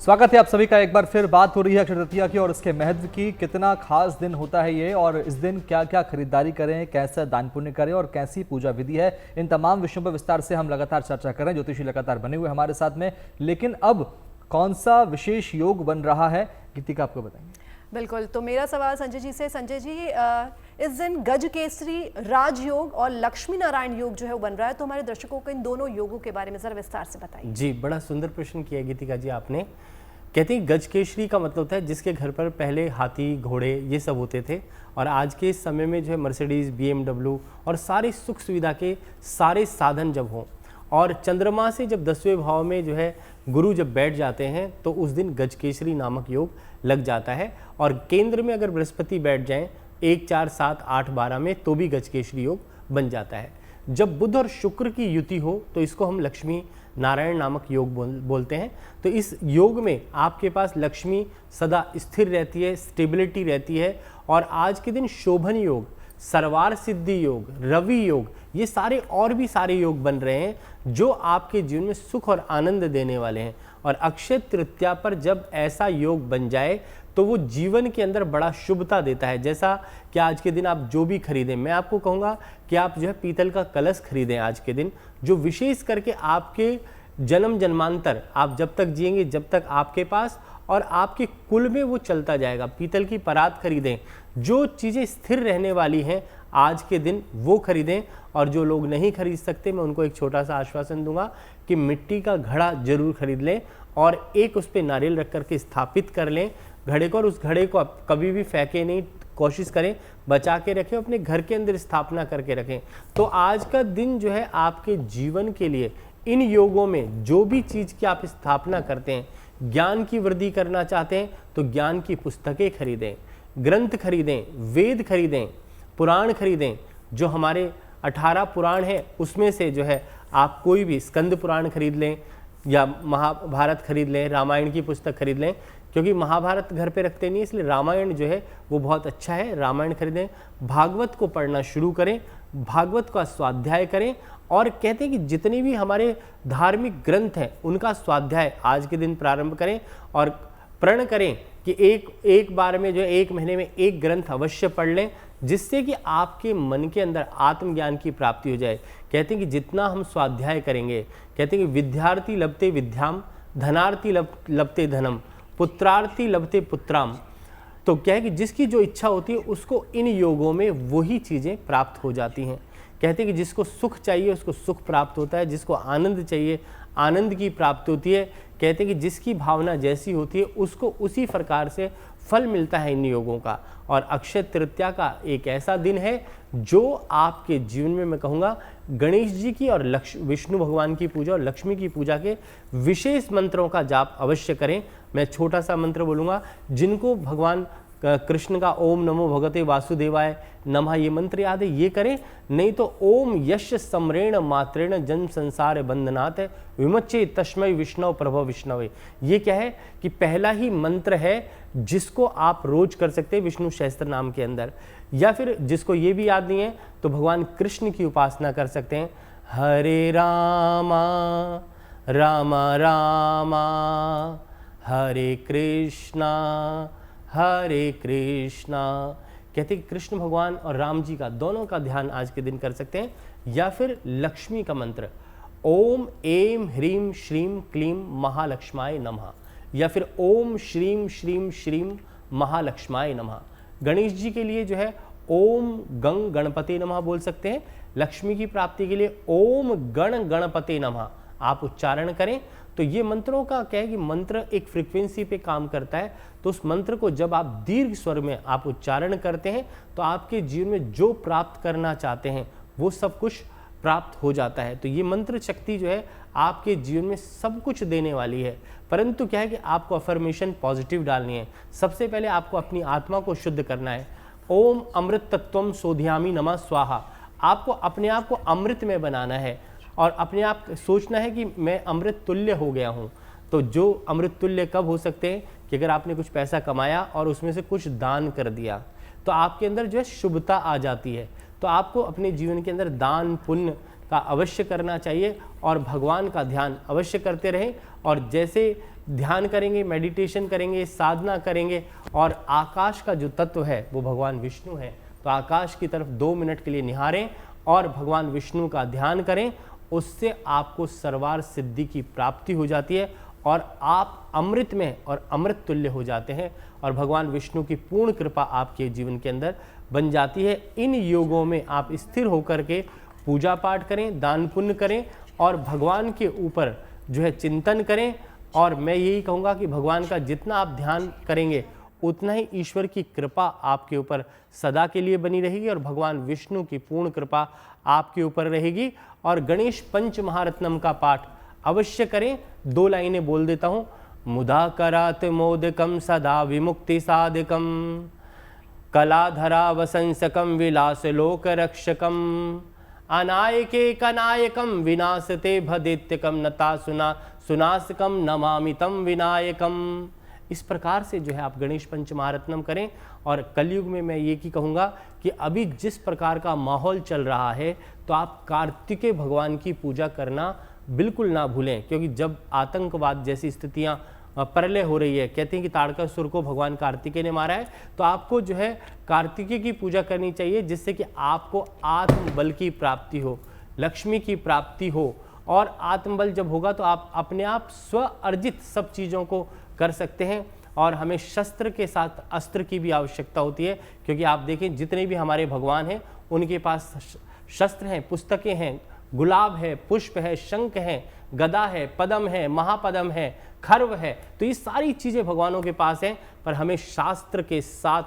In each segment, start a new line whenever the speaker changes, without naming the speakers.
स्वागत है आप सभी का। एक बार फिर बात हो रही है अक्षय तृतीया की और उसके महत्व की। कितना खास दिन होता है ये और इस दिन क्या क्या खरीदारी करें, कैसा दान पुण्य करें और कैसी पूजा विधि है, इन तमाम विषयों पर विस्तार से हम लगातार चर्चा करें। ज्योतिषी लगातार बने हुए हमारे साथ में, लेकिन अब कौन सा विशेष योग बन रहा है, गीतिका आपको बताएंगे।
बिल्कुल, तो मेरा सवाल संजय जी से। संजय जी, इस दिन गज केसरी राजयोग और लक्ष्मी नारायण योग जो है वो बन रहा है, तो हमारे दर्शकों को इन दोनों योगों के बारे में जरा विस्तार से बताइए।
जी, बड़ा सुंदर प्रश्न किया गीतिका जी आपने। कहते हैं गज केसरी का मतलब होता है जिसके घर पर पहले हाथी घोड़े ये सब होते थे, और आज के इस समय में जो है मर्सिडीज, BMW और सारी सुख सुविधा के सारे साधन जब हों, और चंद्रमा से जब 10वें भाव में जो है गुरु जब बैठ जाते हैं तो उस दिन गज केसरी नामक योग लग जाता है। और केंद्र में अगर बृहस्पति बैठ जाएं 1, 4, 7, 8, 12 में तो भी गज केसरी योग बन जाता है। जब बुध और शुक्र की युति हो तो इसको हम लक्ष्मी नारायण नामक योग बोलते हैं। तो इस योग में आपके पास लक्ष्मी सदा स्थिर रहती है, स्टेबिलिटी रहती है। और आज के दिन शोभन योग, सर्वार सिद्धि योग, रवि योग, ये सारे और भी सारे योग बन रहे हैं जो आपके जीवन में सुख और आनंद देने वाले हैं। और अक्षय तृतीया पर जब ऐसा योग बन जाए तो वो जीवन के अंदर बड़ा शुभता देता है। जैसा कि आज के दिन आप जो भी खरीदें, मैं आपको कहूँगा कि आप जो है पीतल का कलश खरीदें आज के दिन, जो विशेष करके आपके जन्म जन्मांतर आप जब तक जिएंगे, जब तक आपके पास और आपके कुल में वो चलता जाएगा। पीतल की परात खरीदें, जो चीज़ें स्थिर रहने वाली हैं आज के दिन वो खरीदें। और जो लोग नहीं खरीद सकते, मैं उनको एक छोटा सा आश्वासन दूंगा कि मिट्टी का घड़ा जरूर खरीद लें और एक उस पर नारियल रख करके स्थापित कर लें घड़े को, और उस घड़े को आप कभी भी फेंके नहीं, कोशिश करें बचा के रखें, अपने घर के अंदर स्थापना करके रखें। तो आज का दिन जो है आपके जीवन के लिए इन योगों में जो भी चीज़ की आप स्थापना करते हैं, ज्ञान की वृद्धि करना चाहते हैं तो ज्ञान की पुस्तकें खरीदें, ग्रंथ खरीदें, वेद खरीदें, पुराण खरीदें। जो हमारे 18 पुराण हैं उसमें से जो है आप कोई भी स्कंद पुराण खरीद लें या महाभारत खरीद लें, रामायण की पुस्तक खरीद लें, क्योंकि महाभारत घर पे रखते नहीं इसलिए रामायण जो है वो बहुत अच्छा है, रामायण खरीदें। भागवत को पढ़ना शुरू करें, भागवत का स्वाध्याय करें। और कहते हैं कि जितने भी हमारे धार्मिक ग्रंथ हैं उनका स्वाध्याय आज के दिन प्रारंभ करें और प्रण करें कि एक बार में जो है 1 महीने में एक ग्रंथ अवश्य पढ़ लें, जिससे कि आपके मन के अंदर आत्मज्ञान की प्राप्ति हो जाए। कहते हैं कि जितना हम स्वाध्याय करेंगे, कहते हैं कि विद्यार्थी लभते विद्याम, धनार्थी लभते धनम, पुत्रार्थी लभते पुत्राम। तो क्या है कि जिसकी जो इच्छा होती है उसको इन योगों में वही चीज़ें प्राप्त हो जाती हैं। कहते हैं कि जिसको सुख चाहिए उसको सुख प्राप्त होता है, जिसको आनंद चाहिए आनंद की प्राप्ति होती है। कहते हैं कि जिसकी भावना जैसी होती है उसको उसी प्रकार से फल मिलता है इन योगों का। और अक्षय तृतीया का एक ऐसा दिन है जो आपके जीवन में, मैं कहूँगा, गणेश जी की और विष्णु भगवान की पूजा और लक्ष्मी की पूजा के विशेष मंत्रों का जाप अवश्य करें। मैं छोटा सा मंत्र बोलूँगा, जिनको भगवान कृष्ण का ओम नमो भगवते वासुदेवाय नमः ये मंत्र याद है ये करें, नहीं तो ओम यश सम्रेण मात्रेण जन्म संसार बंधनात् विमच्चे तस्मै विष्णु प्रभव विष्णवे। ये क्या है कि पहला ही मंत्र है जिसको आप रोज कर सकते हैं विष्णु सहस्त्र नाम के अंदर। या फिर जिसको ये भी याद नहीं है तो भगवान कृष्ण की उपासना कर सकते हैं। हरे रामा रामा रामा हरे कृष्णा हरे कृष्णा। कहते हैं कि कृष्ण भगवान और राम जी का दोनों का ध्यान आज के दिन कर सकते हैं। या फिर लक्ष्मी का मंत्र ओम ऐं ह्रीं श्रीं क्लीं महालक्ष्माय नमः, या फिर ओम श्रीं श्रीं श्रीं महालक्ष्माय नमः। गणेश जी के लिए जो है ओम गंग गणपते नमः बोल सकते हैं। लक्ष्मी की प्राप्ति के लिए ओम गण गणपते नमः आप उच्चारण करें। तो ये मंत्रों का क्या है कि मंत्र एक फ्रीक्वेंसी पे काम करता है, तो उस मंत्र को जब आप दीर्घ स्वर में आप उच्चारण करते हैं तो आपके जीवन में जो प्राप्त करना चाहते हैं वो सब कुछ प्राप्त हो जाता है। तो ये मंत्र शक्ति जो है आपके जीवन में सब कुछ देने वाली है। परंतु क्या है कि आपको अफर्मेशन पॉजिटिव डालनी है। सबसे पहले आपको अपनी आत्मा को शुद्ध करना है। ओम अमृत तत्वम सोध्यामी नमः स्वाहा। आपको अपने आप को अमृत में बनाना है और अपने आप सोचना है कि मैं अमृत तुल्य हो गया हूँ। तो जो अमृत तुल्य कब हो सकते हैं कि अगर आपने कुछ पैसा कमाया और उसमें से कुछ दान कर दिया तो आपके अंदर जो है शुभता आ जाती है। तो आपको अपने जीवन के अंदर दान पुण्य का अवश्य करना चाहिए और भगवान का ध्यान अवश्य करते रहें। और जैसे ध्यान करेंगे, मेडिटेशन करेंगे, साधना करेंगे और आकाश का जो तत्व है वो भगवान विष्णु है, तो आकाश की तरफ 2 मिनट के लिए निहारें और भगवान विष्णु का ध्यान करें। उससे आपको सर्वार सिद्धि की प्राप्ति हो जाती है और आप अमृत में और अमृत तुल्य हो जाते हैं और भगवान विष्णु की पूर्ण कृपा आपके जीवन के अंदर बन जाती है। इन योगों में आप स्थिर होकर के पूजा पाठ करें, दान पुण्य करें और भगवान के ऊपर जो है चिंतन करें। और मैं यही कहूँगा कि भगवान का जितना आप ध्यान करेंगे उतना ही ईश्वर की कृपा आपके ऊपर सदा के लिए बनी रहेगी और भगवान विष्णु की पूर्ण कृपा आपके ऊपर रहेगी। और गणेश पंच महारत्नम का पाठ अवश्य करें। 2 लाइनें बोल देता हूँ। मुदा करात मोदकम सदा विमुक्ति साधकम कलाधरा वसंसकम विलास लोक रक्षकम अनायके कनायकम विनाशते भदैत्यकम नता सुनासकम नमामितम विनायकम। इस प्रकार से जो है आप गणेश पंच महारत्नम करें। और कलयुग में मैं ये की कहूँगा कि अभी जिस प्रकार का माहौल चल रहा है तो आप कार्तिकेय भगवान की पूजा करना बिल्कुल ना भूलें, क्योंकि जब आतंकवाद जैसी स्थितियाँ प्रलय हो रही है, कहते हैं कि ताड़कासुर को भगवान कार्तिकेय ने मारा है, तो आपको जो है कार्तिकेय की पूजा करनी चाहिए, जिससे कि आपको आत्मबल की प्राप्ति हो, लक्ष्मी की प्राप्ति हो। और आत्मबल जब होगा तो आप अपने आप स्व अर्जित सब चीज़ों को कर सकते हैं। और हमें शस्त्र के साथ अस्त्र की भी आवश्यकता होती है, क्योंकि आप देखें जितने भी हमारे भगवान हैं उनके पास शस्त्र हैं, पुस्तकें हैं, गुलाब है, पुष्प है, शंख है, गदा है, पदम है, महापदम है, खर्व है, तो ये सारी चीज़ें भगवानों के पास हैं। पर हमें शास्त्र के साथ,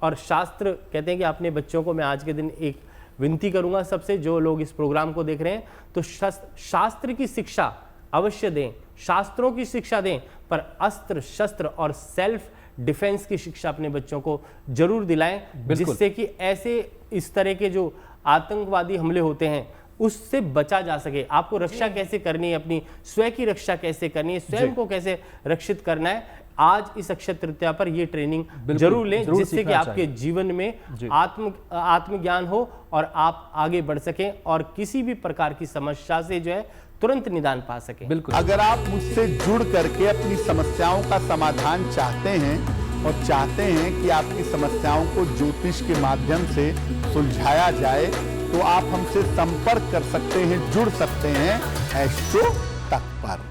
और शास्त्र कहते हैं कि अपने बच्चों को मैं आज के दिन एक विनती करूंगा सबसे, जो लोग इस प्रोग्राम को देख रहे हैं, तो शास्त्र की शिक्षा अवश्य दें, शास्त्रों की शिक्षा दें, पर अस्त्र शस्त्र और सेल्फ डिफेंस की शिक्षा अपने बच्चों को जरूर दिलाएं, जिससे कि ऐसे इस तरह के जो आतंकवादी हमले होते हैं उससे बचा जा सके। आपको रक्षा कैसे करनी है, अपनी स्वयं की रक्षा कैसे करनी है, स्वयं को कैसे रक्षित करना है, आज इस अक्षय तृतीया पर ये ट्रेनिंग जरूर लें, जिससे कि आपके जीवन में आत्मज्ञान हो और आप आगे बढ़ सकें और किसी भी प्रकार की समस्या से जो है तुरंत निदान पा सकें।
बिल्कुल। अगर आप मुझसे जुड़ करके अपनी समस्याओं का समाधान चाहते हैं और चाहते हैं कि आपकी समस्याओं को ज्योतिष के माध्यम से सुलझाया जाए, तो आप हमसे संपर्क कर सकते हैं, जुड़ सकते हैं एस्ट्रो तक पर।